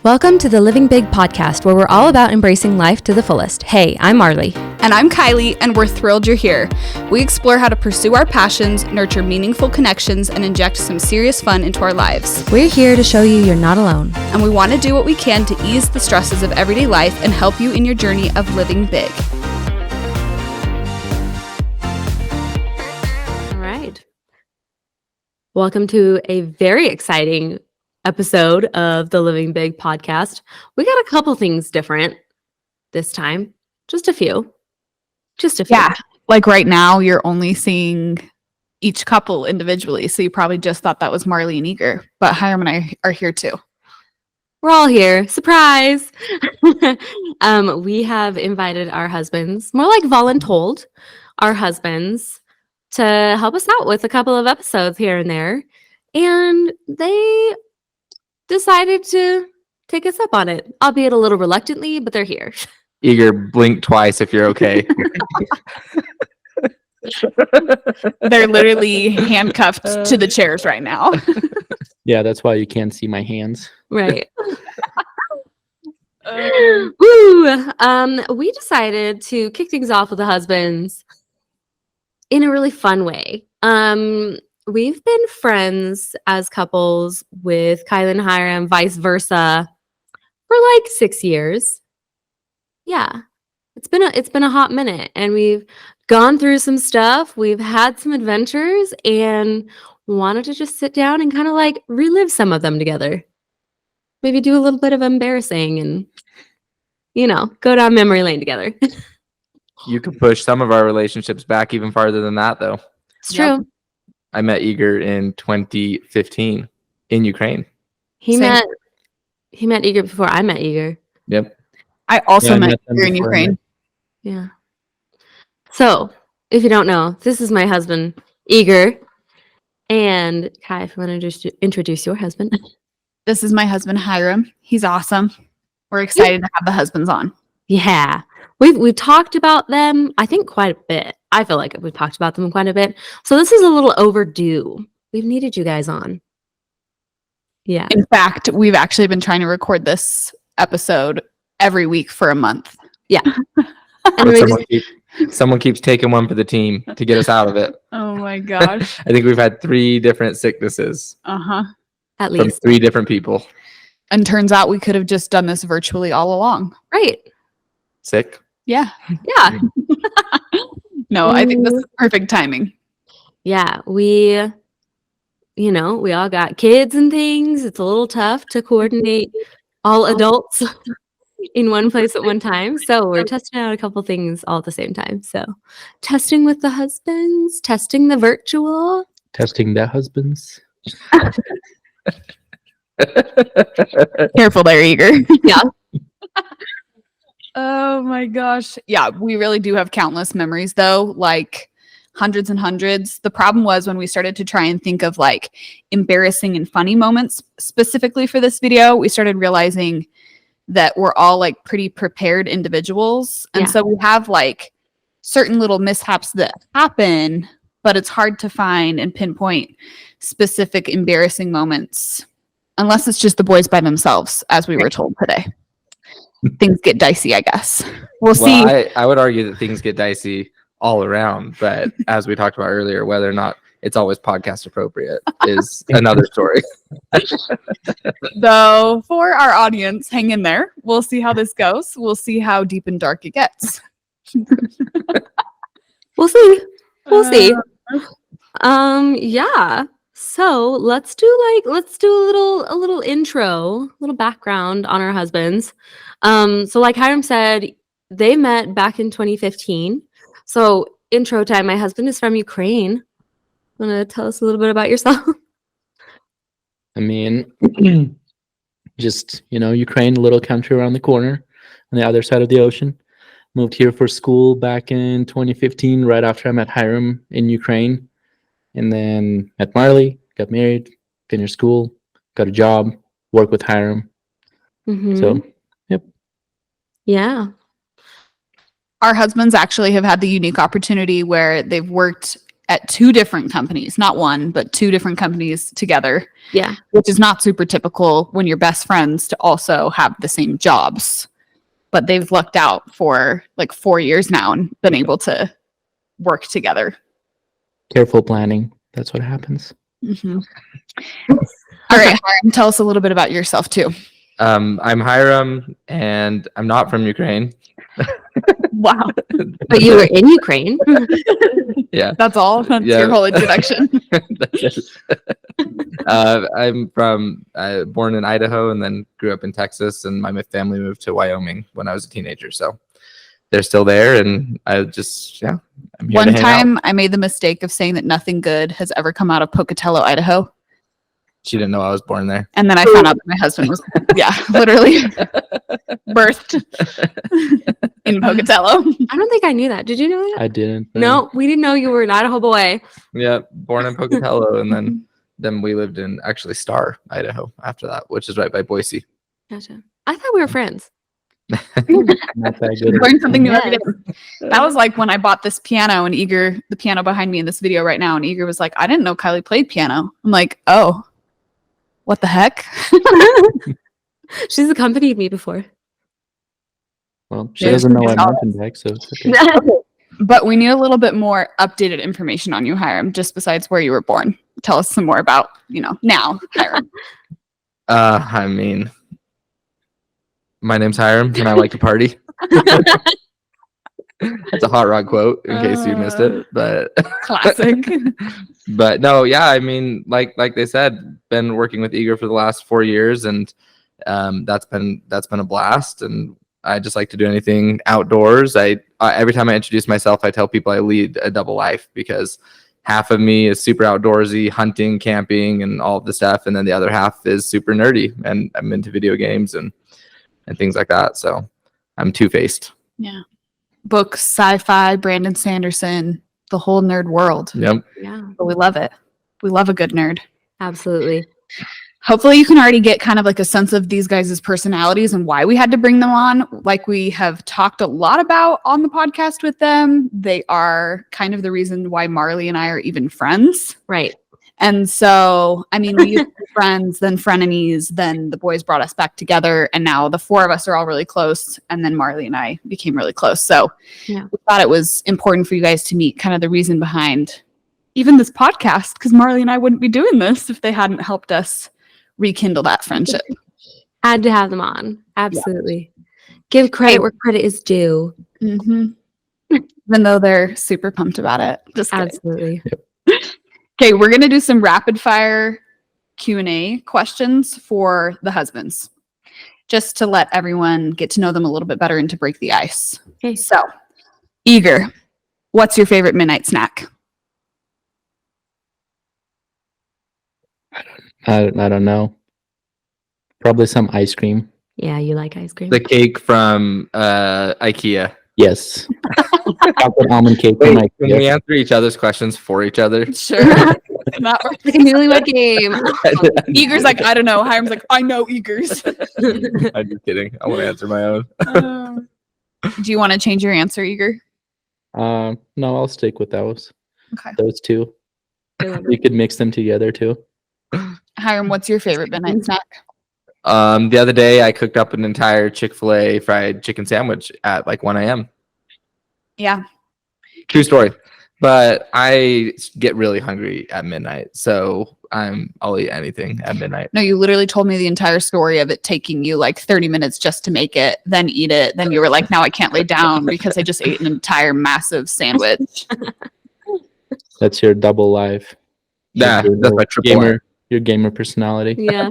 Welcome to the Living Big podcast, where we're all about embracing life to the fullest. Hey, I'm Marlie. And I'm Kylie, and we're thrilled you're here. We explore how to pursue our passions, nurture meaningful connections, and inject some serious fun into our lives. We're here to show you you're not alone. And we want to do what we can to ease the stresses of everyday life and help you in your journey of living big. All right. Welcome to a very exciting episode of the Living Big podcast. We got a couple things different this time. Just a few. Yeah, like right now you're only seeing each couple individually, so you probably just thought that was Marlie and Eager, but Hiram and I are here too. We're all here. Surprise! We have invited our husbands, more like voluntold our husbands, to help us out with a couple of episodes here and there, and they decided to take us up on it, albeit a little reluctantly, but they're here. Eager, blink twice if you're okay. They're literally handcuffed to the chairs right now. Yeah, that's why you can't see my hands. Right. Woo! We decided to kick things off with the husbands in a really fun way. We've been friends as couples with Kylie and Hiram, vice versa, for like 6 years. Yeah, it's been a hot minute, and we've gone through some stuff. We've had some adventures, and wanted to just sit down and kind of like relive some of them together. Maybe do a little bit of embarrassing and, go down memory lane together. You can push some of our relationships back even farther than that, though. It's true. Yep. I met Eager in 2015 in Ukraine. He met Eager before I met Eager. Yep. I also I met them here in before I Ukraine. Yeah. So, if you don't know, this is my husband, Eager. And Kai, if you want to introduce your husband. This is my husband, Hiram. He's awesome. We're excited to have the husbands on. Yeah. We've talked about them, I think, quite a bit. I feel like we've talked about them quite a bit. So this is a little overdue. We've needed you guys on. Yeah. In fact, we've actually been trying to record this episode every week for a month. Yeah. And But someone keeps taking one for the team to get us out of it. Oh my gosh. I think we've had 3 different sicknesses Uh-huh. at from least. 3 different people. And turns out we could have just done this virtually all along. Right. Sick. Yeah. Yeah. No, I think this is perfect timing. Yeah. We all got kids and things. It's a little tough to coordinate all adults in one place at one time. So we're testing out a couple things all at the same time. So testing with the husbands, testing the virtual. Testing the husbands. Careful there, Eager. Yeah. Oh my gosh. Yeah, we really do have countless memories though, like hundreds and hundreds. The problem was when we started to try and think of like embarrassing and funny moments specifically for this video, we started realizing that we're all like pretty prepared individuals. And Yeah. so we have like certain little mishaps that happen, but it's hard to find and pinpoint specific embarrassing moments unless it's just the boys by themselves, as we were told today. Things get dicey, I guess. We'll see. Well, I would argue that things get dicey all around, but as we talked about earlier, whether or not it's always podcast appropriate is another story. Though for our audience, hang in there. We'll see how this goes. We'll see how deep and dark it gets. We'll see. We'll see. Yeah. So let's do a little intro, a little background on our husbands. So like Hiram said, they met back in 2015. So intro time. My husband is from Ukraine. Want to tell us a little bit about yourself? I mean, just, Ukraine, a little country around the corner on the other side of the ocean. Moved here for school back in 2015, right after I met Hiram in Ukraine. And then met Marlie, got married, finished school, got a job, worked with Hiram. Mhm. So, yep. Yeah. Our husbands actually have had the unique opportunity where they've worked at 2 different companies, not one, but 2 different companies together, Yeah. which is not super typical when you're best friends to also have the same jobs. But they've lucked out for like 4 years now and been able to work together. Careful planning. That's what happens. Mm-hmm. All right, Hiram, tell us a little bit about yourself too. I'm Hiram, and I'm not from Ukraine. Wow. But you were in Ukraine. Yeah, That's all? That's Yeah. your whole introduction? That's it. I'm from born in Idaho and then grew up in Texas, and my family moved to Wyoming when I was a teenager. So they're still there, and I just I'm here One to hang out. time I made the mistake of saying that nothing good has ever come out of Pocatello, Idaho. She didn't know I was born there. And then I found out that my husband was, literally birthed in Pocatello. I don't think I knew that. Did you know that? I didn't. No, we didn't know you were an Idaho boy. Yeah, born in Pocatello, and then we lived in actually Star, Idaho after that, which is right by Boise. Gotcha. I thought we were friends. Not that good. Learn something new every Yes. day. That was like when I bought this piano and Eager, the piano behind me in this video right now, and Eager was like, I didn't know Kylie played piano. I'm like, oh, what the heck? She's accompanied me before. Well, she Yeah, doesn't know I'm it's mountain bike, so it's okay. But we need a little bit more updated information on you, Hiram, just besides where you were born. Tell us some more about, now, Hiram. I mean, my name's Hiram, and I like to party. That's a Hot Rod quote, in case you missed it. But Classic. but no, yeah, I mean, like they said, been working with Eager for the last 4 years, and that's been a blast. And I just like to do anything outdoors. I every time I introduce myself, I tell people I lead a double life, because half of me is super outdoorsy, hunting, camping, and all of the stuff, and then the other half is super nerdy, and I'm into video games and things like that. So I'm two-faced. Yeah. Books, sci-fi, Brandon Sanderson, the whole nerd world. Yep. Yeah, But we love it. We love a good nerd. absolutely. Hopefully you can already get kind of like a sense of these guys' personalities and why we had to bring them on. Like we have talked a lot about on the podcast with them. They are kind of the reason why Marlie and I are even friends. Right. And so, I mean, we used to be friends, then frenemies, then the boys brought us back together, and now the 4 of us are all really close, and then Marlie and I became really close. So Yeah. we thought it was important for you guys to meet kind of the reason behind even this podcast, because Marlie and I wouldn't be doing this if they hadn't helped us rekindle that friendship. Had to have them on. Absolutely. Give credit where credit is due. Mm-hmm. Even though they're super pumped about it. Just kidding. Absolutely. Okay, we're going to do some rapid fire Q&A questions for the husbands, just to let everyone get to know them a little bit better and to break the ice. Okay. So, Eager, what's your favorite midnight snack? I don't know. Probably some ice cream. Yeah, you like ice cream. The cake from IKEA. Yes. Chocolate almond cake from Wait, can we IKEA. answer each other's questions for each other? Sure. Not Like a newlywed game. Eager's like, I don't know. Hiram's like, I know Eager's. I'm just kidding. I want to answer my own. Do you want to change your answer, Eager? No, I'll stick with those. Okay. Those two. You could mix them together too. Hiram, what's your favorite midnight snack? The other day, I cooked up an entire Chick-fil-A fried chicken sandwich at like 1 a.m. Yeah. True story. But I get really hungry at midnight, so I'll eat anything at midnight. No, you literally told me the entire story of it taking you like 30 minutes just to make it, then eat it. Then you were like, now I can't lay down because I just ate an entire massive sandwich. That's your double life. Yeah, Your that's my triple gamer. Your gamer personality. Yeah.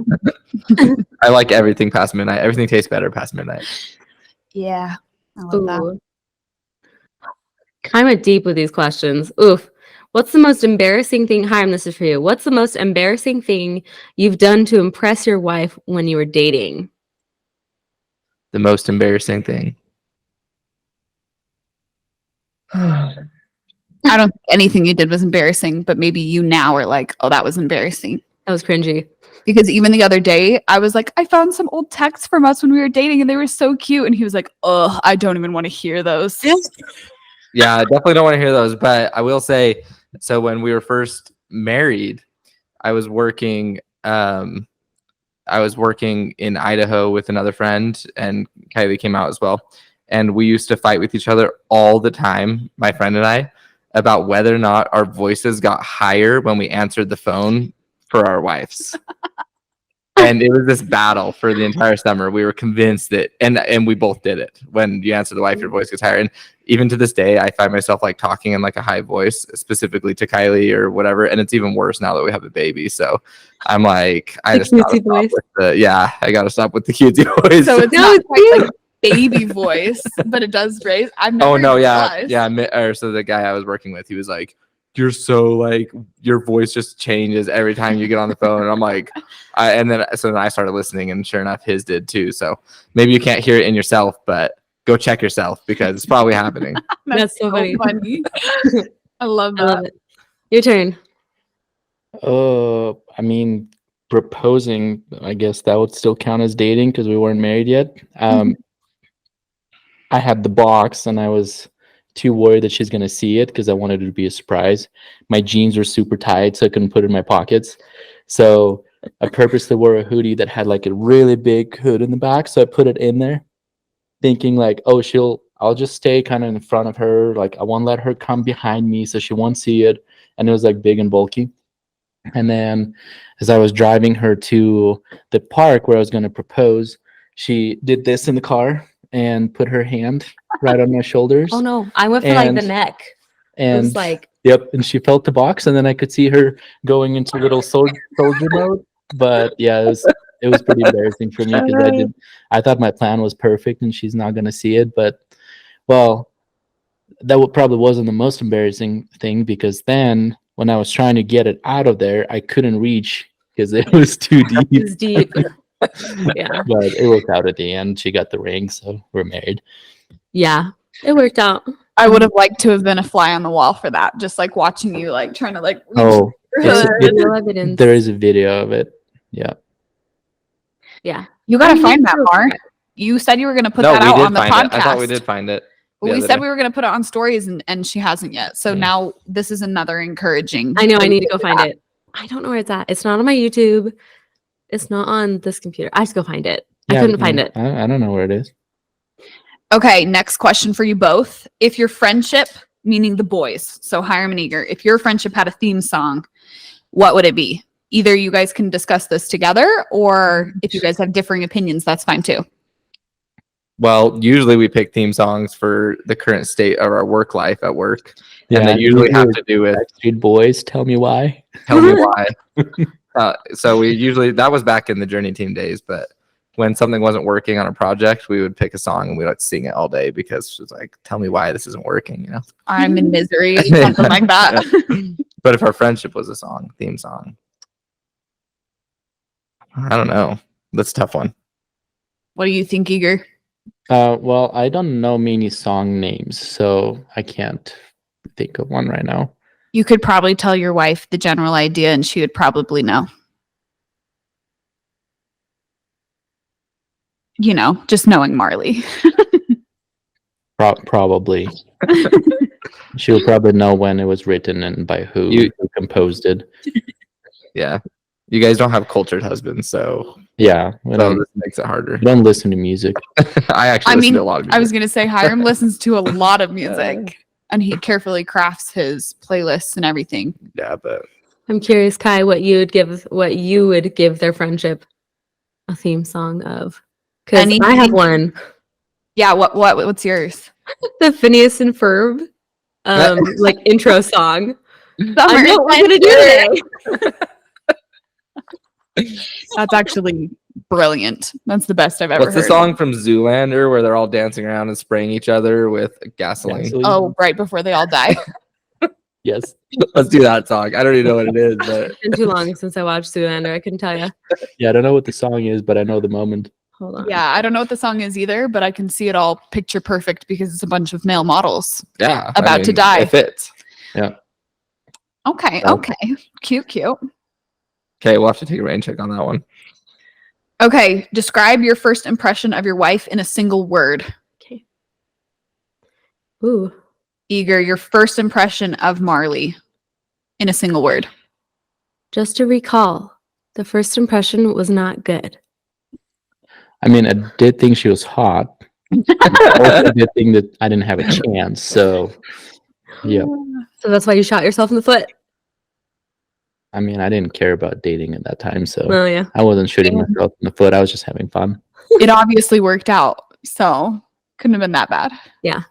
I like everything past midnight. Everything tastes better past midnight. Yeah. I love that. Ooh. I went deep with these questions. Oof. What's the most embarrassing thing? Hi, this is for you. What's the most embarrassing thing you've done to impress your wife when you were dating? The most embarrassing thing. I don't think anything you did was embarrassing, but maybe you now are like, oh, that was embarrassing. That was cringy. Because even the other day, I was like, I found some old texts from us when we were dating and they were so cute. And he was like, oh, I don't even want to hear those. Yeah, I definitely don't want to hear those, but I will say So when we were first married, I was working. I was working in Idaho with another friend, and Kylie came out as well. And we used to fight with each other all the time, my friend and I, about whether or not our voices got higher when we answered the phone for our wives. And it was this battle for the entire summer. We were convinced that, and we both did it. When you answer the wife, your voice gets higher. And even to this day, I find myself like talking in like a high voice, specifically to Kylie or whatever. And it's even worse now that we have a baby. So I'm like, I just gotta stop voice. with I gotta stop with the cutesy voice. So it's No, not it's quite cute. like baby voice, but it does raise. I've never Oh no, realized. So the guy I was working with, he was like, "You're so like your voice just changes every time you get on the phone." And I'm like, then I started listening, and sure enough, his did too. So maybe you can't hear it in yourself, but go check yourself because it's probably happening. That's so funny. I love I that. love it. Your turn. I mean, proposing, I guess that would still count as dating because we weren't married yet. I had the box and I was too worried that she's going to see it because I wanted it to be a surprise. My jeans were super tight, so I couldn't put it in my pockets. So I purposely wore a hoodie that had like a really big hood in the back. So I put it in there thinking like, oh, I'll just stay kind of in front of her. Like I won't let her come behind me so she won't see it. And it was like big and bulky. And then as I was driving her to the park where I was going to propose, she did this in the car and put her hand right on my shoulders. Oh no, I went for like the And- neck. It And was like, yep, and she felt the box, and then I could see her going into little soldier mode. But yeah, it was pretty embarrassing for me because I thought my plan was perfect, and she's not gonna see it. But well, probably wasn't the most embarrassing thing because then when I was trying to get it out of there, I couldn't reach because it was too deep. it was deep. Yeah. But it worked out at the end. She got the ring, so we're married. Yeah. It worked out. I would have liked to have been a fly on the wall for that, just like watching you, like trying to like reach. Oh, There's it's- no evidence. there is a video of it. Yeah. Yeah. You gotta I mean, find that, it's Mark. You said you were gonna put No, that we out did on the find podcast. it. I thought we did find it. But the we other said day. we were gonna put it on stories, and she hasn't yet. So Yeah. now this is another encouraging. I know. I thing need to go do find that. it. I don't know where it's at. It's not on my YouTube. It's not on this computer. I have to go find it. I couldn't find it. I don't know where it is. Okay, next question for you both. If your friendship, meaning the boys, so Hiram and Eager, if your friendship had a theme song, what would it be? Either you guys can discuss this together, or if you guys have differing opinions, that's fine too. Well, usually we pick theme songs for the current state of our work life at work, and they usually have to do with Backstreet Boys. Tell me why. "Tell Me Why." So we usually that was back in the Journey Team days, but when something wasn't working on a project, we would pick a song and we would sing it all day because it's like, "Tell me why this isn't working," you know. I'm in misery, something like that. But if our friendship was a theme song, I don't know. That's a tough one. What do you think, Eager? Well, I don't know many song names, so I can't think of one right now. You could probably tell your wife the general idea, and she would probably know. You know, just knowing Marlie. Probably. She'll probably know when it was written and by who composed it. Yeah, you guys don't have cultured husbands, so Yeah, this makes it harder. we don't listen to music. I actually listen to a lot of music. I was going to say Hiram listens to a lot of music, and he carefully crafts his playlists and everything. Yeah, but I'm curious, Kai, what you would give their friendship a theme song of. Because I have one. Yeah, what's yours? The Phineas and Ferb like intro song. Summer I know what we're gonna do Adventure. today. That's actually brilliant. That's the best I've ever what's heard. the song from Zoolander where they're all dancing around and spraying each other with gasoline? Oh, right before they all die. Yes. Let's do that song. I don't even know what it is, but It's been too long since I watched Zoolander. I couldn't tell you. Yeah, I don't know what the song is, but I know the moment. Hold on. Yeah, I don't know what the song is either, but I can see it all picture perfect because it's a bunch of male models. yeah, About to die. It fits. Okay, Yeah. okay. Cute. Okay, we'll have to take a rain check on that one. Okay, describe your first impression of your wife in a single word. Okay. Ooh. Eager, your first impression of Marlie. in a single word. Just to recall, the first impression was not good. I mean, I did think she was hot. I also did think that I didn't have a chance. So, yeah. So that's why you shot yourself in the foot. I mean, I didn't care about dating at that time. So Oh yeah. I wasn't shooting Yeah. myself in the foot. I was just having fun. It obviously worked out, so couldn't have been that bad. Yeah.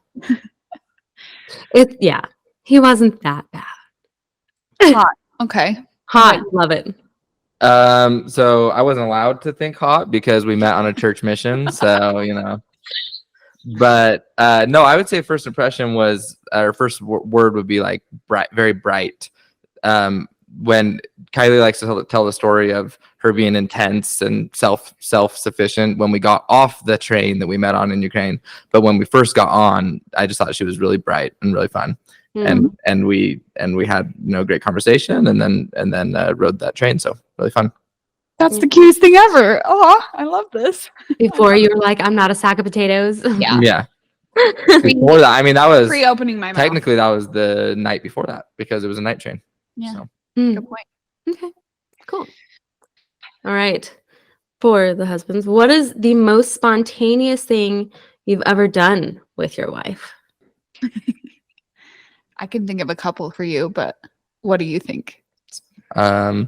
He wasn't that bad. Okay. Hot. Love it. So I wasn't allowed to think hot because we met on a church mission. So, you know, but no, I would say first impression was our first word would be like bright, very bright. When Kylie likes to tell the story of her being intense and self-sufficient when we got off the train that we met on in Ukraine. But when we first got on, I just thought she was really bright and really fun. And we had, you know, great conversation and then rode that train. So really fun. That's the cutest thing ever. Oh, I love this. Before you were like, I'm not a sack of potatoes. Yeah. Yeah. Before that, I mean, that was Pre-opening my mouth. technically that was the night before that because it was a night train. Yeah. So. Good point. Okay. Cool. All right. For the husbands, what is the most spontaneous thing you've ever done with your wife? I can think of a couple for you, but what do you think? I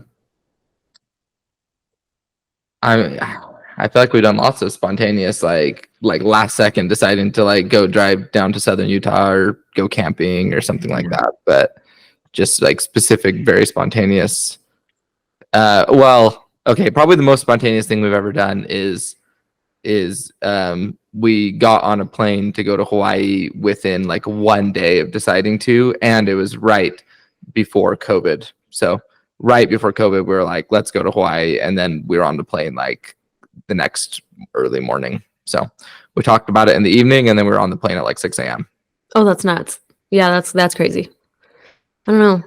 feel like we've done lots of spontaneous, like last second deciding to like go drive down to southern Utah or go camping or something like that. But just like specific, very spontaneous. Well, okay, probably the most spontaneous thing we've ever done is we got on a plane to go to Hawaii within like 1 day of deciding to, and it was right before COVID. So right before COVID, we were like, let's go to Hawaii, and then we were on the plane like the next early morning. So we talked about it in the evening, and then we were on the plane at like 6 a.m. Oh, that's nuts. Yeah, that's crazy. I don't know.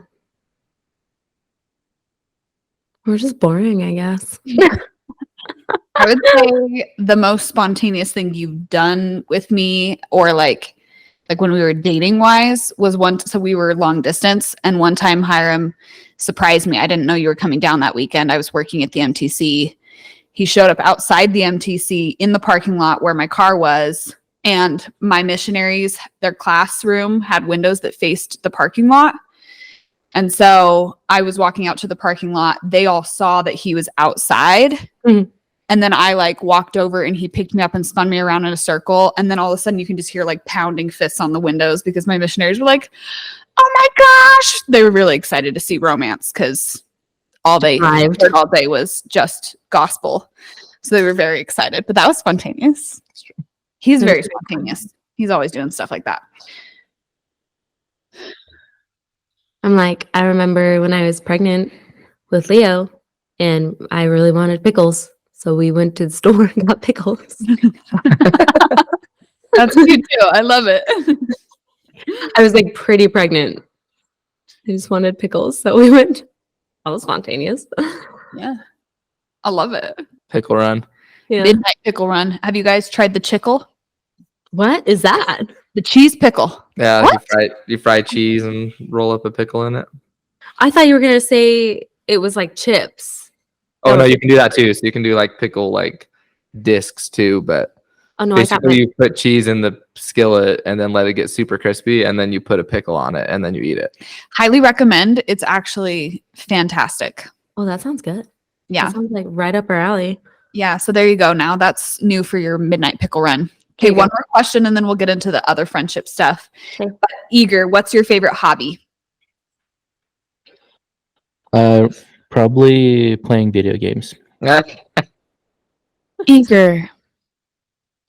We're just boring, I guess. I would say the most spontaneous thing you've done with me, or like when we were dating wise, was so we were long distance, and one time Hiram surprised me. I didn't know you were coming down that weekend. I was working at the MTC. He showed up outside the MTC in the parking lot where my car was, and my missionaries, their classroom had windows that faced the parking lot. And so I was walking out to the parking lot. They all saw that he was outside. Mhm. And then I like walked over and he picked me up and spun me around in a circle. And then all of a sudden you can just hear like pounding fists on the windows because my missionaries were like, oh my gosh. They were really excited to see romance because all they Arrived. heard all day was just gospel. So they were very excited. But that was spontaneous. He's very spontaneous. He's always doing stuff like that. I'm like, I remember when I was pregnant with Leo and I really wanted pickles. So we went to the store and got pickles. That's cute too. I love it. I was like pretty pregnant. I just wanted pickles. So we went. That was spontaneous. Yeah. I love it. Pickle run. Yeah. Midnight pickle run. Have you guys tried the chickle? What is that? The cheese pickle. Yeah, What? you fry cheese and roll up a pickle in it. I thought you were going to say it was like chips. Oh no, you can do that too. So you can do like pickle like discs too, but Oh no, I thought basically you put cheese in the skillet and then let it get super crispy, and then you put a pickle on it and then you eat it. Highly recommend. It's actually fantastic. Oh, that sounds good. Yeah. That sounds like right up our alley. Yeah. So there you go. Now that's new for your midnight pickle run. Okay, There you one go. more question and then we'll get into the other friendship stuff. Okay. Eager, what's your favorite hobby? Probably playing video games. Eager.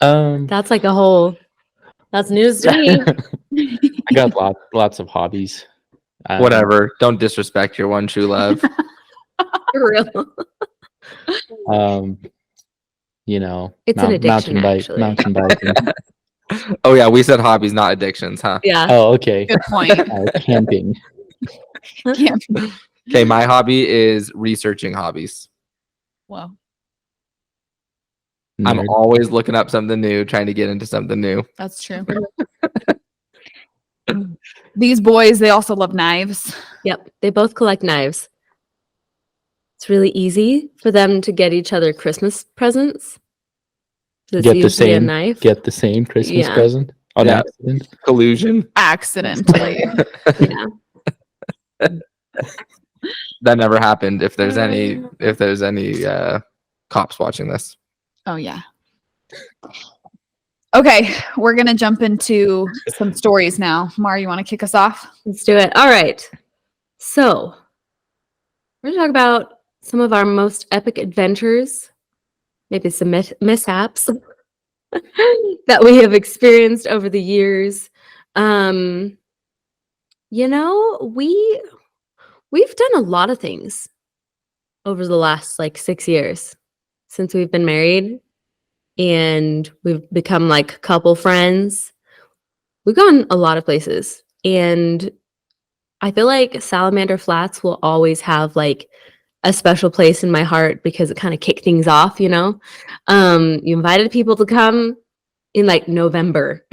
That's like that's news to me. I got lots of hobbies. Whatever. Don't disrespect your one true love. For real. You know, It's an addiction, actually. mountain biking. Oh yeah, we said hobbies, not addictions, huh? Yeah. Oh, okay. Good point. Camping. Yeah. Okay, my hobby is researching hobbies. Well, I'm Nerd. always looking up something new, trying to get into something new. that's true. These boys, they also love knives. Yep, they both collect knives. It's really easy for them to get each other Christmas presents. It's Get the usually a same. knife. Get the same Christmas Yeah. present on Yeah. accident. Collusion. Accidentally. Yeah. That never happened. If there's any cops watching this. Oh, yeah. Okay, we're going to jump into some stories now. Mar, you want to kick us off? Let's do it. All right. So, we're going to talk about some of our most epic adventures, maybe some mishaps that we have experienced over the years. You know, we've done a lot of things over the last like 6 years since we've been married, and we've become like couple friends. We've gone a lot of places, and I feel like Salamander Flats will always have like a special place in my heart because it kind of kicked things off, you know. You invited people to come in like November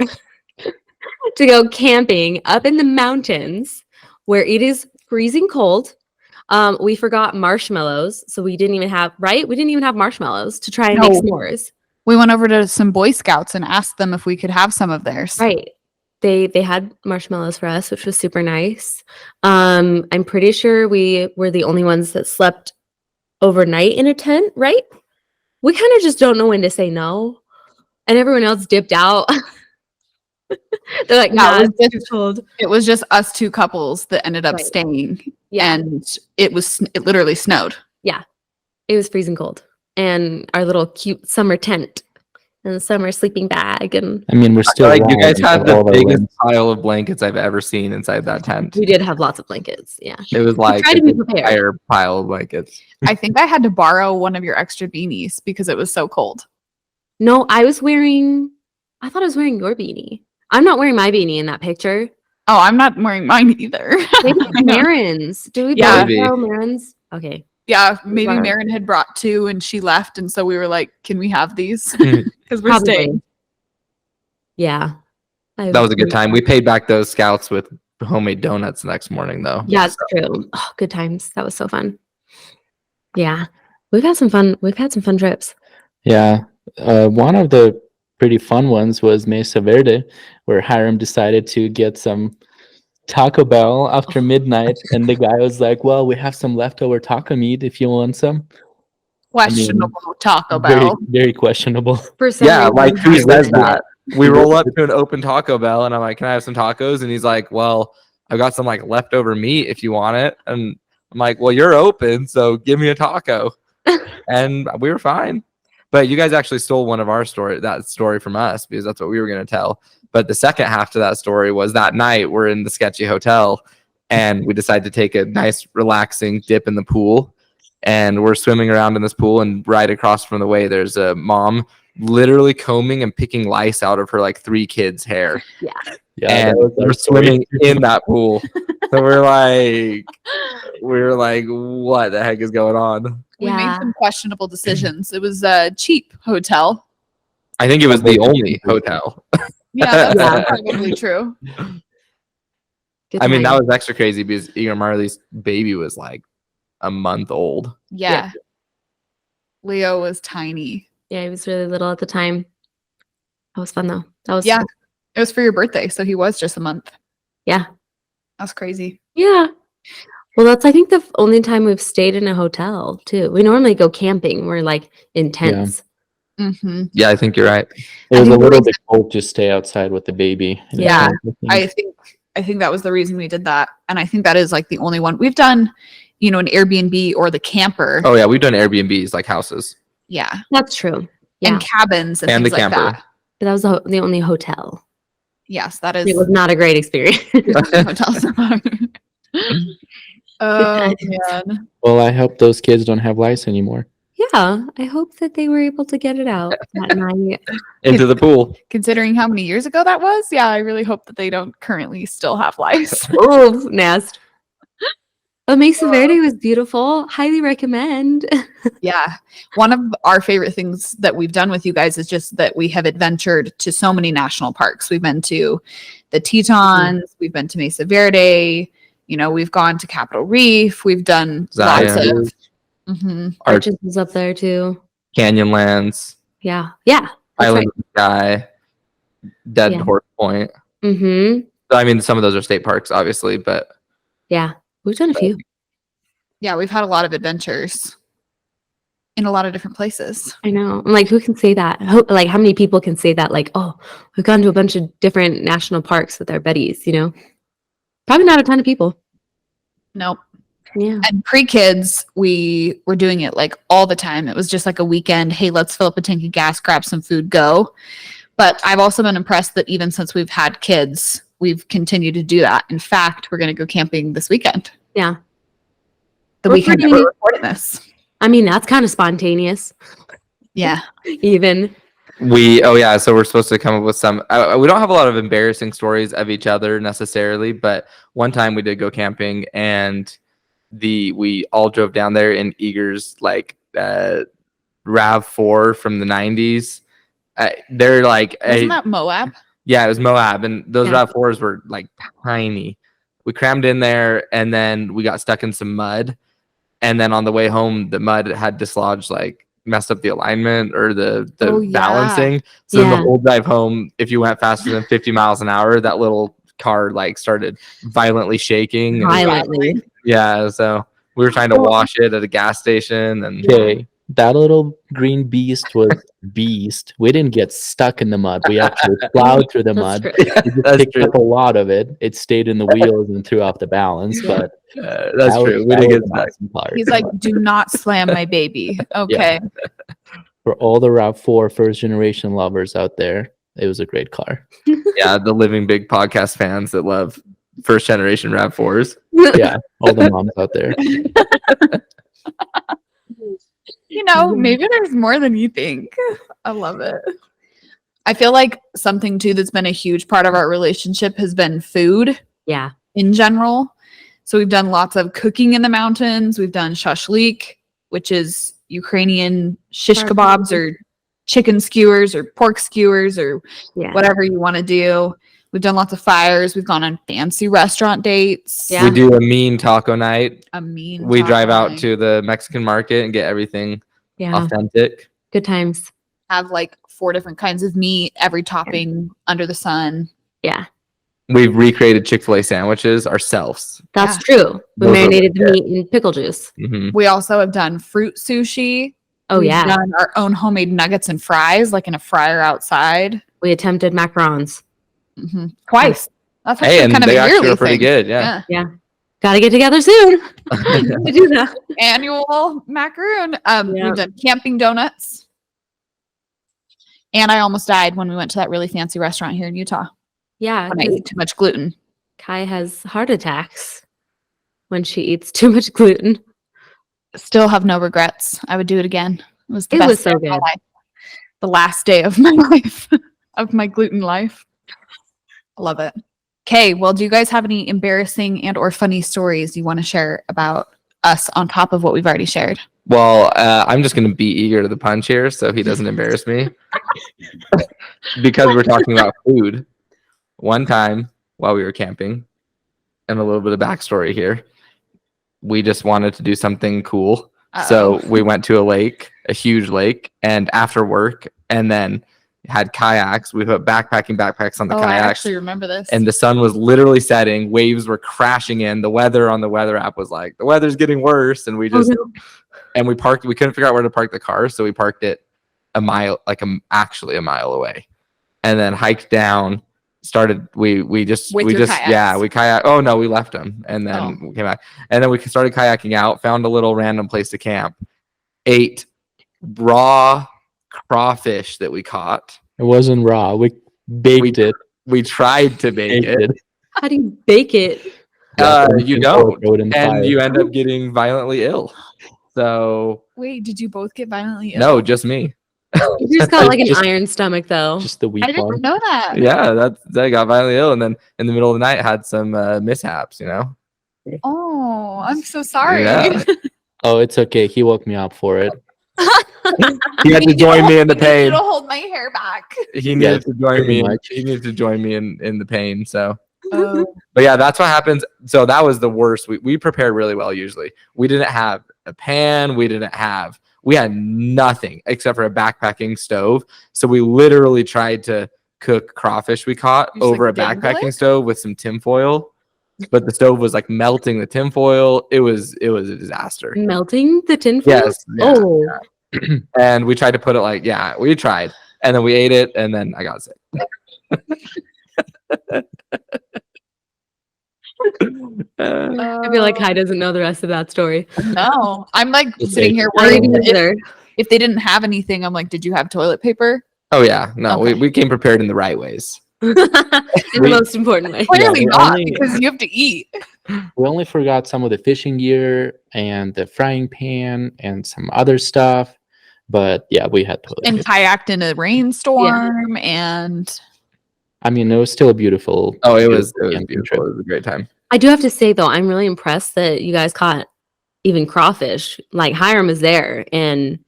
to go camping up in the mountains where it is freezing cold. We forgot marshmallows, so we didn't even have marshmallows to try and make No. s'mores. We went over to some Boy Scouts and asked them if we could have some of theirs. Right. They had marshmallows for us, which was super nice. I'm pretty sure we were the only ones that slept overnight in a tent, right? We kind of just don't know when to say no. And everyone else dipped out. They're like, Yeah, nah, it was it's too cold. It was just us two couples that ended up Right. staying. Yeah. And it literally snowed. It was freezing cold. And our little cute summer tent and the summer sleeping bag. And I mean, we're I feel still like you warm guys and had have the all our biggest wins. pile of blankets I've ever seen inside that tent. we did have lots of blankets. Yeah. It was like tried to an be prepared. entire pile of blankets. I think I had to borrow one of your extra beanies because it was so cold. No, I thought I was wearing your beanie. I'm not wearing my beanie in that picture. Oh, I'm not wearing mine either. Maybe I know. Marin's. Do we Yeah. both Maybe. borrow Marin's? Okay. Yeah, maybe Wow. Marin had brought two and she left. And so we were like, can we have these? Mhm. Because we're Probably. staying. Yeah. That was a good time. We paid back those scouts with homemade donuts the next morning, though. Yeah, it's true. Oh, good times. That was so fun. Yeah. We've had some fun trips. Yeah. One of the pretty fun ones was Mesa Verde, where Hiram decided to get some Taco Bell after midnight, and the guy was like, "Well, we have some leftover taco meat if you want some." Questionable Taco Very, Bell. very questionable. For some Yeah, reason, like who Hiram says did that? it. We roll up to an open Taco Bell and I'm like, "Can I have some tacos?" And he's like, "Well, I've got some like leftover meat if you want it." And I'm like, "Well, you're open, so give me a taco." And we were fine. But you guys actually stole one of our story from us, because that's what we were going to tell. But the second half to that story was that night we're in the sketchy hotel and we decided to take a nice relaxing dip in the pool, and we're swimming around in this pool, and right across from the way there's a mom literally combing and picking lice out of her like 3 kids' hair. Yeah, And that was our we're story. swimming in that pool. So we're like, what the heck is going on? We made Yeah. some questionable decisions. It was a cheap hotel. I think it was the only hotel. Yeah, that's Yeah. probably true. Good I mean, that time. was extra crazy because Marley's baby was like a month old. Yeah. Leo was tiny. Yeah, he was really little at the time. That was fun though. That was Yeah. fun. It was for your birthday, so he was just a month. Yeah. That's crazy. Yeah. Well, that's I think the only time we've stayed in a hotel too. We normally go camping. We're like in tents. Mm-hmm. Yeah, I think you're right. It was I a think the little reason- bit cold to stay outside with the baby. and Yeah. everything. I think that was the reason we did that. And I think that is like the only one. We've done, an Airbnb or the camper. Oh yeah, we've done Airbnbs like houses. Yeah. That's true. Yeah. And cabins and And things the like camper. that. But that was the only hotel. Yes, that is It was not a great experience. hotels. Oh man. Well, I hope those kids don't have lice anymore. Yeah, I hope that they were able to get it out that night. Into the pool. Considering how many years ago that was, yeah, I really hope that they don't currently still have lice. Oh, nest. But Mesa Verde was beautiful. Highly recommend. Yeah. One of our favorite things that we've done with you guys is just that we have adventured to so many national parks. We've been to the Tetons, we've been to Mesa Verde, we've gone to Capitol Reef, we've done lots Zion. of Our Arches was up there too. Canyonlands, Yeah. Yeah. That's Island of the Sky, Dead Yeah. Horse Point. right. Mm-hmm. I mean, some of those are state parks, obviously, but Yeah. We've done a few. yeah, we've had a lot of adventures in a lot of different places. I know. I'm like, who can say that? Like, how many people can say that? Like, oh, we've gone to a bunch of different national parks with our buddies, Probably not a ton of people. Nope. Yeah. And pre-kids, we were doing it like all the time. It was just like a weekend. Hey, let's fill up a tank of gas, grab some food, go. But I've also been impressed that even since we've had kids, we've continued to do that. In fact, we're going to go camping this weekend. Yeah. The We're weekend that pretty- we're recording this. I mean, that's kind of spontaneous, Yeah. even. so we're supposed to come up with some. We don't have a lot of embarrassing stories of each other necessarily, but one time we did go camping and we all drove down there in Eager's like RAV4 from the 90s. They're like Wasn't that Moab? Yeah, it was Moab, and those Yeah. RAV4s were like tiny. We crammed in there, and then we got stuck in some mud. And then on the way home, the mud had dislodged, like messed up the alignment or the Oh, yeah. balancing. So then the Yeah. whole drive home, if you went faster than 50 miles an hour, that little car like started violently shaking. and- Violently. Yeah, so we were trying to wash it at a gas station, and Okay, that little green beast was beast. We didn't get stuck in the mud. We actually plowed through the That's mud. true. We just that's picked true. up a lot of it. It stayed in the wheels and threw off the balance. Yeah. But That's that was- true. We that didn't was get an stuck. awesome part. He's like, do not slam my baby. Okay. For all the RAV4 first generation lovers out there, it was a great car. Yeah, the Living Big podcast fans that love first generation RAV4s. Yeah, all the moms out there. Maybe there's more than you think. I love it. I feel like something too that's been a huge part of our relationship has been food Yeah. in general. So we've done lots of cooking in the mountains. We've done shashlik, which is Ukrainian shish kebabs or chicken skewers or pork skewers or Yeah. whatever you want to do. We've done lots of fires. We've gone on fancy restaurant dates. Yeah. We do a mean taco night. We drive out night. to the Mexican market and get everything Yeah. authentic. Good times. Have like 4 different kinds of meat, every topping under the sun. Yeah. We've recreated Chick-fil-A sandwiches ourselves. That's true. We Those are marinated the legit. meat in pickle juice. Mhm. We also have done fruit sushi. Oh, We've yeah. done our own homemade nuggets and fries, like in a fryer outside. We attempted macarons. Twice. That's Hey, actually and kind of they a actually yearly were pretty thing. good. Yeah. Got to get together soon to do that. Annual macaroon. Yeah. We've done camping donuts. And I almost died when we went to that really fancy restaurant here in Utah Yeah. when I 'cause ate too much gluten. Kai has heart attacks when she eats too much gluten. Still have no regrets. I would do it again. It was the It best was so day of my good. life. The last day of my life, of my gluten life. I love it. Okay, well, do you guys have any embarrassing and or funny stories you want to share about us on top of what we've already shared? Well, I'm just going to beat Eager to the punch here so he doesn't embarrass me. Because we're talking about food. One time while we were camping, and a little bit of backstory here, we just wanted to do something cool. So we went to a lake, a huge lake, and after work, and then had kayaks. We put backpacks on the I kayaks. actually remember this. And the sun was literally setting, waves were crashing in. The weather on the weather app was like, the weather's getting worse. And we just, and we couldn't figure out where to park the car. So we parked it a mile, actually a mile away, and then hiked down. We just kayaks? we kayak. Oh no, we left them. And then we came back, and then we started kayaking out, found a little random place to camp, ate raw crawfish that we caught. It wasn't raw. We baked it. We tried to bake it. How do you bake it? You don't, Throw it in the fire. and you end up getting violently ill. So Wait, did you both get violently ill? no, just me. You just got like an Just- iron stomach, though. Just the weak I didn't one. know that. Yeah, that got violently ill, and then in the middle of the night had some mishaps. Oh. Oh, I'm so sorry. Yeah. Oh, it's okay. He woke me up for it. He had to join me in the You pain. to hold my hair back. He needed to join pretty me. much. He needed to join me in the pain. So, Oh, but yeah, that's what happens. So that was the worst. We prepared really well. Usually, we didn't have a pan. We had nothing except for a backpacking stove. So we literally tried to cook crawfish we caught You just, over like, a dangle backpacking it? stove with some tinfoil. But the stove was like melting the tinfoil. It was a disaster. Melting the tinfoil? Yes. Yeah. Oh. And we tried to put it like, yeah, we tried. And then we ate it, and then I got sick. I feel like Kai doesn't know the rest of that story. No, I'm like It's sitting okay. here I worried didn't that either. if they didn't have anything, I'm like, did you have toilet paper? Oh yeah, no, Okay. we came prepared in the right ways. In the most important way. Clearly we not, only- because you have to eat. We only forgot some of the fishing gear and the frying pan and some other stuff. But yeah, we had toilet And paper. kayaked in a rainstorm, and I mean, it was still beautiful. Oh, it was camping beautiful. trip. It was a great time. I do have to say though, I'm really impressed that you guys caught even crawfish. Like Hiram is there and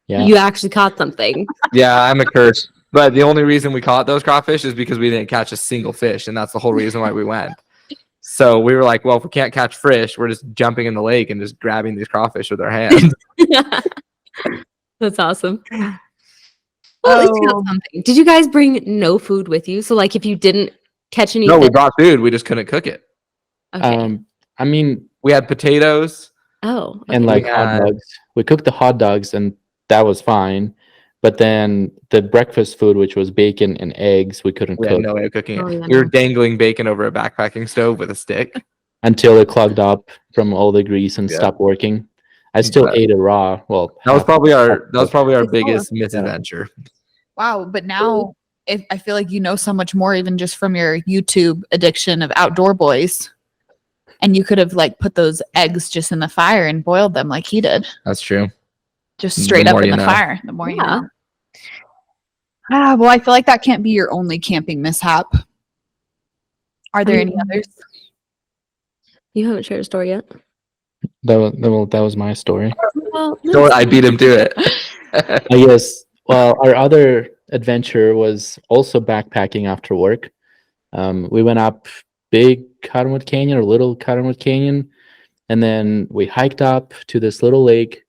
Yeah. you actually caught something. Yeah, I'm a curse. But the only reason we caught those crawfish is because we didn't catch a single fish, and that's the whole reason why we went. So we were like, well, if we can't catch fish, we're just jumping in the lake and just grabbing these crawfish with our hands. That's awesome. Well, at least you got Oh. something. Did you guys bring no food with you? So like if you didn't catch any No, we fish- brought food. We just couldn't cook it. okay. I mean, We had potatoes. Oh. and okay. like We hot had- dogs. We cooked the hot dogs and that was fine. But then the breakfast food, which was bacon and eggs, we couldn't We had cook no way of cooking it. Oh, yeah, We were no. dangling bacon over a backpacking stove with a stick. until it clogged up from all the grease and Yeah. stopped working. I still But- ate it raw. Well, That was half- probably our It's biggest all- misadventure. wow. But now I feel like you know so much more, even just from your YouTube addiction of Outdoor Boys. And you could have like put those eggs just in the fire and boiled them like he did, That's true. just The straight up more in you the know. fire. The more you Yeah. know. Ah, well, I feel like that can't be your only camping mishap. Are there any others? You haven't shared a story yet. that was my story. Well, So I beat him to it. I guess. Well, our other adventure was also backpacking after work. We went up Big Cottonwood Canyon or Little Cottonwood Canyon, and then we hiked up to this little lake.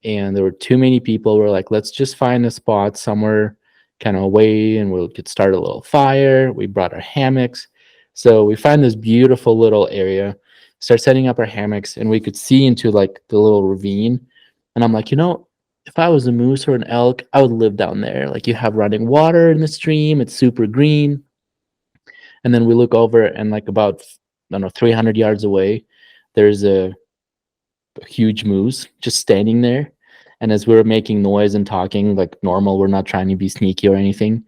And there were too many people. We're like, let's just find a spot somewhere kind of away, and we'll get start a little fire. We brought our hammocks, so we find this beautiful little area. Start setting up our hammocks, and we could see into like the little ravine. And I'm like, if I was a moose or an elk, I would live down there. Like you have running water in the stream, it's super green. And then we look over, and like about 300 yards away, there's a huge moose just standing there. And as we were making noise and talking like normal, we're not trying to be sneaky or anything,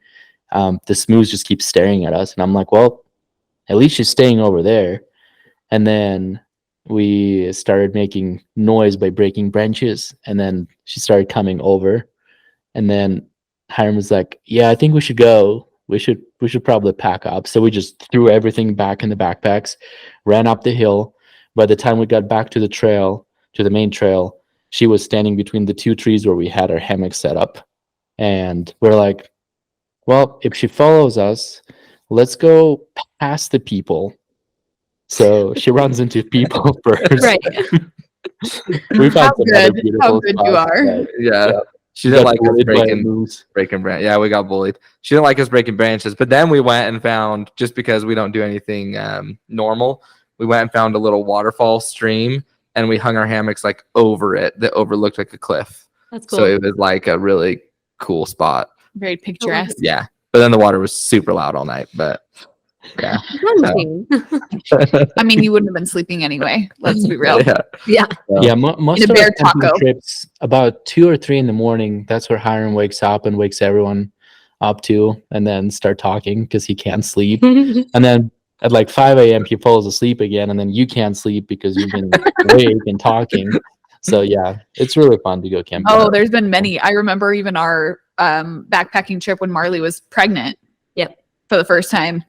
this moose just keeps staring at us. And I'm like, well, at least she's staying over there. And then we started making noise by breaking branches, and then she started coming over. And then Hiram was like, yeah, I think we should go. We should probably pack up. So we just threw everything back in the backpacks, ran up the hill. By the time we got back to the main trail, she was standing between the two trees where we had our hammock set up. And we're like, well, if she follows us, let's go past the people. So she runs into people first. right. We How found some other good- beautiful how good you spots, are. but Yeah. Yeah. She didn't got like us bullied by a breaking moose. branch. Yeah, we got bullied. She didn't like us breaking branches. But then we went and found, just because we don't do anything normal, we went and found a little waterfall stream, and we hung our hammocks like over it that overlooked like a cliff. That's cool. So it was like a really cool spot. Very picturesque. Yeah. But then the water was super loud all night. But yeah. Time machine. I mean, you wouldn't have been sleeping anyway. Let's be real. Yeah. Yeah. Yeah, most In a of bear our camping taco. trips, about 2 or 3 in the morning, that's where Hiram wakes up and wakes everyone up too, and then start talking because he can't sleep. And then at like 5 a.m. he falls asleep again, and then you can't sleep because you've been awake and talking. So yeah, it's really fun to go camping. Oh, there's been many. I remember even our backpacking trip when Marlie was pregnant. Yep. For the first time.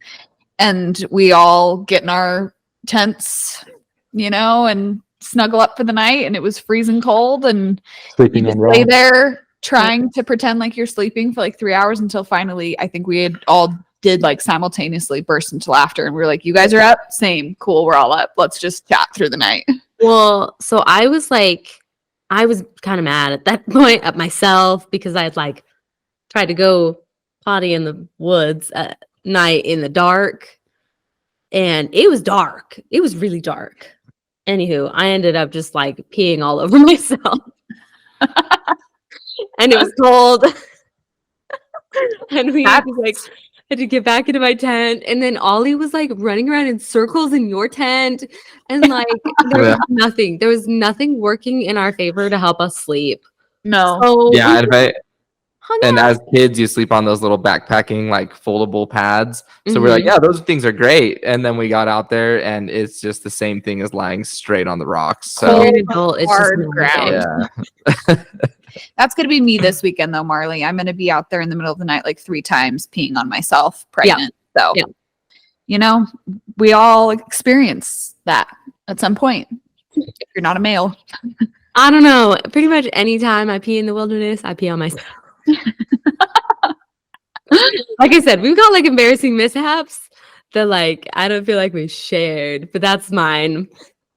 And we all get in our tents, and snuggle up for the night, and it was freezing cold, and Sleeping you on just lay rocks. there trying to pretend like you're sleeping for like 3 hours until finally I think we had all did like simultaneously burst into laughter, and we were like, you guys are up? Same. Cool, we're all up. Let's just chat through the night. Well, so I was kind of mad at that point at myself because I had like tried to go potty in the woods at night in the dark, and it was dark. It was really dark. Anywho, I ended up just like peeing all over myself. And it was cold. And we had to get back into my tent. And then Ollie was like running around in circles in your tent. And like there was nothing working in our favor to help us sleep. No. So Yeah, and out. as kids, you sleep on those little backpacking like foldable pads. So we're like, Mhm. yeah, those things are great. And then we got out there, and it's just the same thing as lying straight on the rocks. So You're an adult, it's just hard not ground. yeah, That's gonna be me this weekend though, Marley. I'm gonna be out there in the middle of the night like 3 times peeing on myself, pregnant. So Yeah. We all experience that at some point. If you're not a male. I don't know. Pretty much anytime I pee in the wilderness, I pee on myself. Like I said, we've got like embarrassing mishaps that like I don't feel like we shared, but that's mine.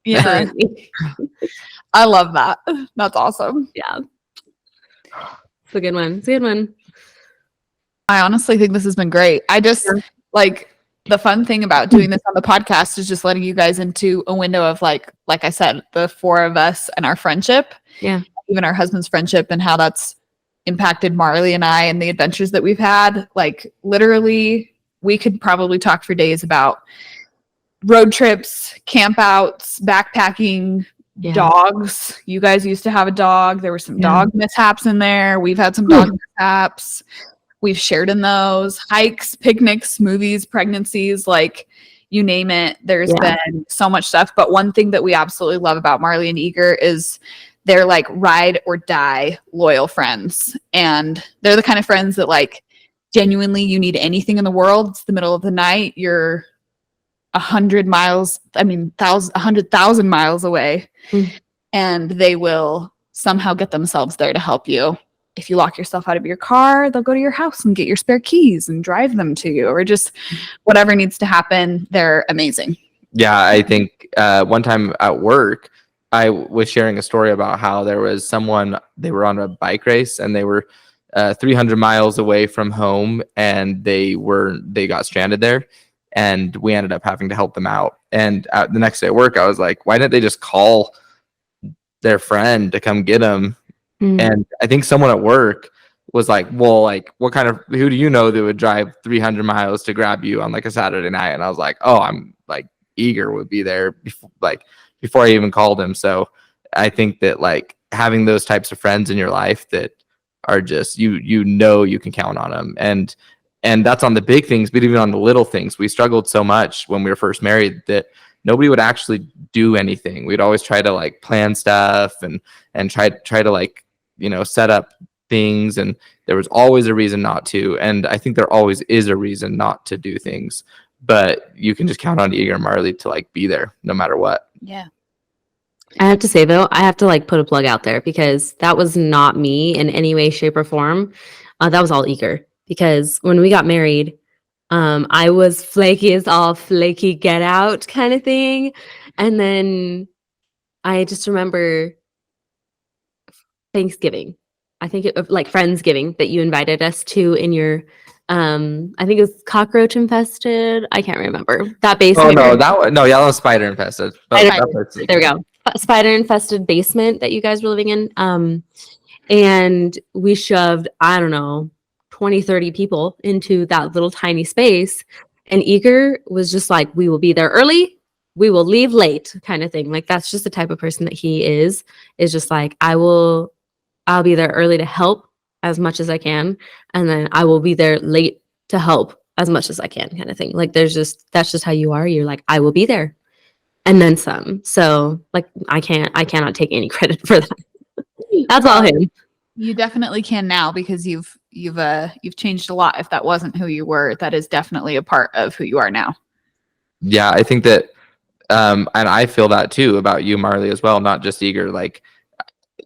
Yeah. currently. I love that. That's awesome. Yeah. It's a good one. It's a good one. I honestly think this has been great. I just like the fun thing about doing this on the podcast is just letting you guys into a window of like I said, the 4 of us and our friendship. Yeah. Even our husband's friendship and how that's impacted Marley and I and the adventures that we've had. Like literally, we could probably talk for days about road trips, campouts, backpacking, dogs. You guys used to have a dog. There were some dog mishaps in there. We've had some dog mishaps. We've shared in those hikes, picnics, movies, pregnancies, like you name it. There's been so much stuff. But one thing that we absolutely love about Marley and Eager is they're like ride or die loyal friends. And they're the kind of friends that like genuinely you need anything in the world. It's the middle of the night. You're 100,000 miles away. And they will somehow get themselves there to help you. If you lock yourself out of your car, they'll go to your house and get your spare keys and drive them to you, or just whatever needs to happen. They're amazing. Yeah, I think one time at work, I was sharing a story about how there was someone, they were on a bike race and they were 300 miles away from home, and they got stranded there, and we ended up having to help them out. And the next day at work, I was like, why didn't they just call their friend to come get them? And I think someone at work was like, well, like, who do you know that would drive 300 miles to grab you on like a Saturday night? And I was like, oh, I'm like, Eager would be there before I even called him. So I think that like having those types of friends in your life that are just, you can count on them. And that's on the big things, but even on the little things, we struggled so much when we were first married that nobody would actually do anything. We'd always try to like plan stuff and try to like, set up things, and there was always a reason not to. And I think there always is a reason not to do things, but you can just count on Eager and Marley to like be there no matter what. Yeah. I have to say though, I have to like put a plug out there because that was not me in any way, shape, or form. That was all Eager, because when we got married, I was flaky as all flaky get out kind of thing. And then I just remember Thanksgiving. I think it like Friendsgiving that you invited us to in your I think it was cockroach infested. I can't remember. That basement. Oh no, that was spider infested. There we go. Spider infested basement that you guys were living in. And we shoved, I don't know, 20, 30 people into that little tiny space. And Eager was just like, we will be there early, we will leave late kind of thing. Like that's just the type of person that he is just like, I'll be there early to help as much as I can. And then I will be there late to help as much as I can kind of thing. Like that's just how you are. You're like, I will be there and then some. So like, I cannot take any credit for that. That's all him. You definitely can now because you've changed a lot. If that wasn't who you were, that is definitely a part of who you are now. Yeah, I think that and I feel that too about you, Marley, as well, not just Eager. Like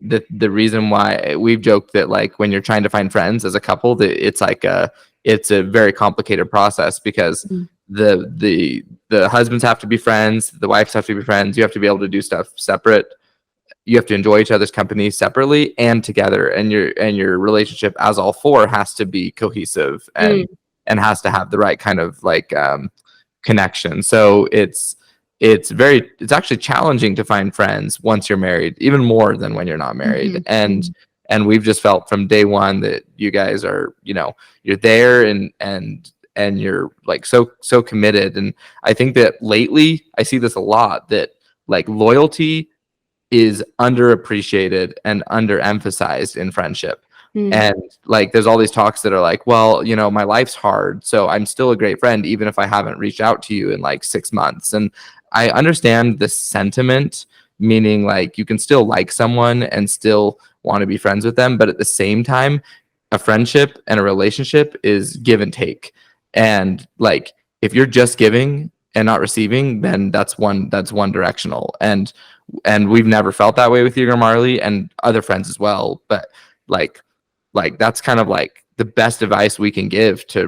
the reason why we've joked that like when you're trying to find friends as a couple, that it's a very complicated process because the husbands have to be friends, the wives have to be friends, you have to be able to do stuff separate, you have to enjoy each other's company separately and together, and your relationship as all four has to be cohesive and has to have the right kind of like connection. So it's actually challenging to find friends once you're married, even more than when you're not married. And we've just felt from day one that you guys are, you're there and you're like so committed. And I think that lately I see this a lot, that like loyalty is underappreciated and underemphasized in friendship. And like there's all these talks that are like, well, my life's hard, so I'm still a great friend even if I haven't reached out to you in like 6 months. And I understand the sentiment, meaning like you can still like someone and still want to be friends with them, but at the same time, a friendship and a relationship is give and take. And like if you're just giving and not receiving, then that's one directional. And we've never felt that way with you or Marley and other friends as well. But like that's kind of like the best advice we can give to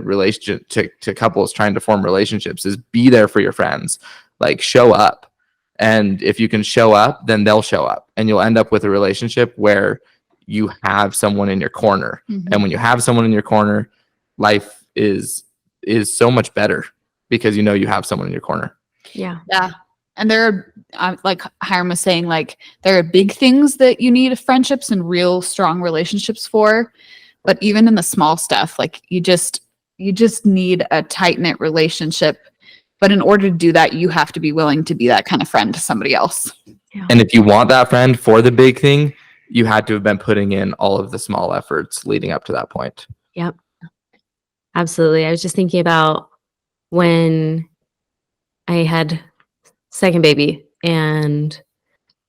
to couples trying to form relationships is be there for your friends. Like show up. And if you can show up, then they'll show up, and you'll end up with a relationship where you have someone in your corner. And when you have someone in your corner, life is so much better because you have someone in your corner. Yeah. And there are, like Hiram was saying, like there are big things that you need friendships and real strong relationships for. But even in the small stuff, like you just need a tight knit relationship. But in order to do that, you have to be willing to be that kind of friend to somebody else. Yeah. And if you want that friend for the big thing, you had to have been putting in all of the small efforts leading up to that point. Yep. Absolutely. I was just thinking about when I had second baby, and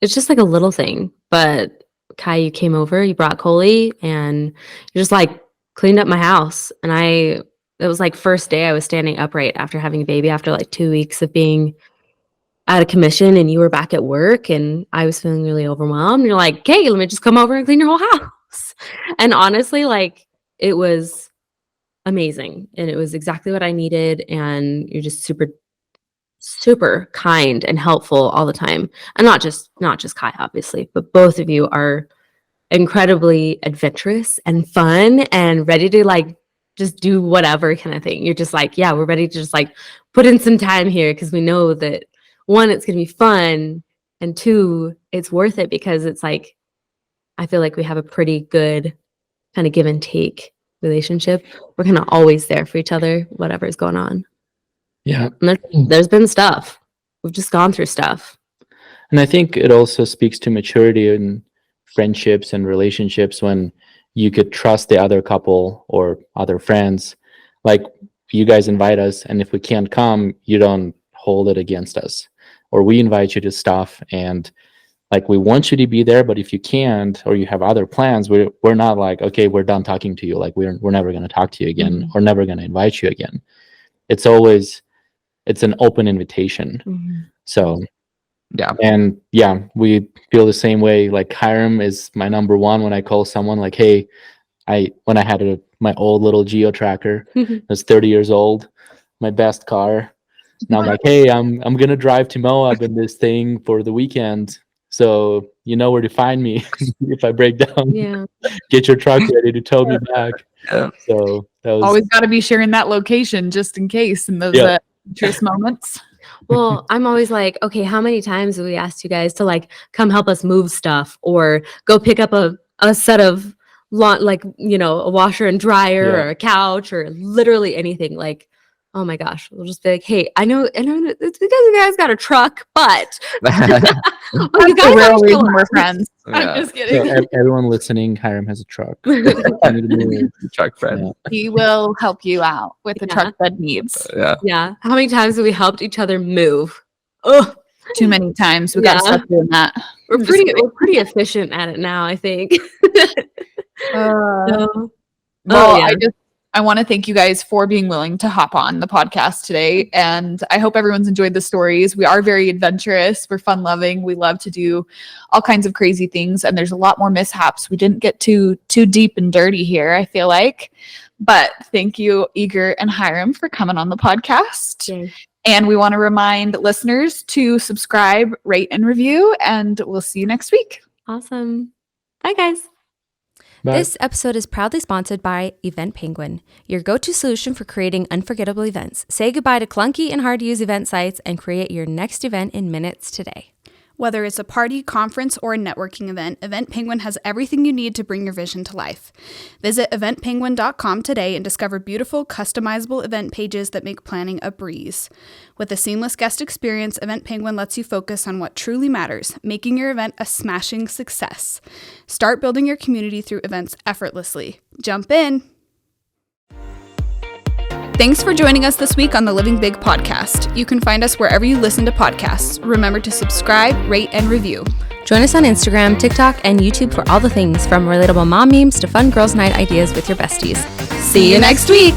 it's just like a little thing, but Kai, you came over, you brought Coley, and you just like cleaned up my house. And it was like first day I was standing upright after having a baby, after like 2 weeks of being out of commission, and you were back at work and I was feeling really overwhelmed. And you're like, okay, let me just come over and clean your whole house. And honestly, like it was amazing. And it was exactly what I needed. And you're just super, super kind and helpful all the time. And not just Kai, obviously, but both of you are incredibly adventurous and fun and ready to like just do whatever kind of thing. You're just like, yeah, we're ready to just like put in some time here because we know that one, it's going to be fun, and two, it's worth it because it's like, I feel like we have a pretty good kind of give and take relationship. We're kind of always there for each other, whatever's going on. Yeah. And there's been stuff. We've just gone through stuff. And I think it also speaks to maturity in friendships and relationships when you could trust the other couple or other friends. Like you guys invite us, and if we can't come, you don't hold it against us. Or we invite you to stuff, and like we want you to be there, but if you can't or you have other plans, we're not like, okay, we're done talking to you. Like we're never going to talk to you again or never going to invite you again. It's an open invitation. So yeah. And yeah, we feel the same way. Like Hiram is my number one when I call someone like, hey, when I had my old little Geo tracker, I was 30 years old, my best car. And I'm like, hey, I'm gonna drive to Moab in this thing for the weekend. So you know where to find me if I break down. Yeah. Get your truck ready to tow me back. Yeah. So that was Always got to be sharing that location just in case in those interest moments. Well, I'm always like, okay, how many times have we asked you guys to like come help us move stuff or go pick up a set of like, a washer and dryer or a couch or literally anything. Like, oh my gosh, we'll just be like, hey, I know it's because you guys got a truck, but you guys the real are reason we're friends. Yeah. I'm just kidding. so everyone listening, Hiram has a truck. Truck friend. He will help you out with the truck bed needs. Yeah. Yeah. How many times have we helped each other move? Oh, Too many times. We got to stop doing that. we're pretty efficient at it now, I think. Well, yeah. I want to thank you guys for being willing to hop on the podcast today. And I hope everyone's enjoyed the stories. We are very adventurous. We're fun loving. We love to do all kinds of crazy things. And there's a lot more mishaps. We didn't get too deep and dirty here, I feel like. But thank you, Eager and Hiram, for coming on the podcast. Yay. And we want to remind listeners to subscribe, rate, and review. And we'll see you next week. Awesome. Bye, guys. Bye. This episode is proudly sponsored by Event Penguin, your go-to solution for creating unforgettable events. Say goodbye to clunky and hard-to-use event sites and create your next event in minutes today. Whether it's a party, conference, or a networking event, Event Penguin has everything you need to bring your vision to life. Visit eventpenguin.com today and discover beautiful, customizable event pages that make planning a breeze. With a seamless guest experience, Event Penguin lets you focus on what truly matters, making your event a smashing success. Start building your community through events effortlessly. Jump in! Thanks for joining us this week on the Living Big podcast. You can find us wherever you listen to podcasts. Remember to subscribe, rate, and review. Join us on Instagram, TikTok, and YouTube for all the things from relatable mom memes to fun girls' night ideas with your besties. See you next week!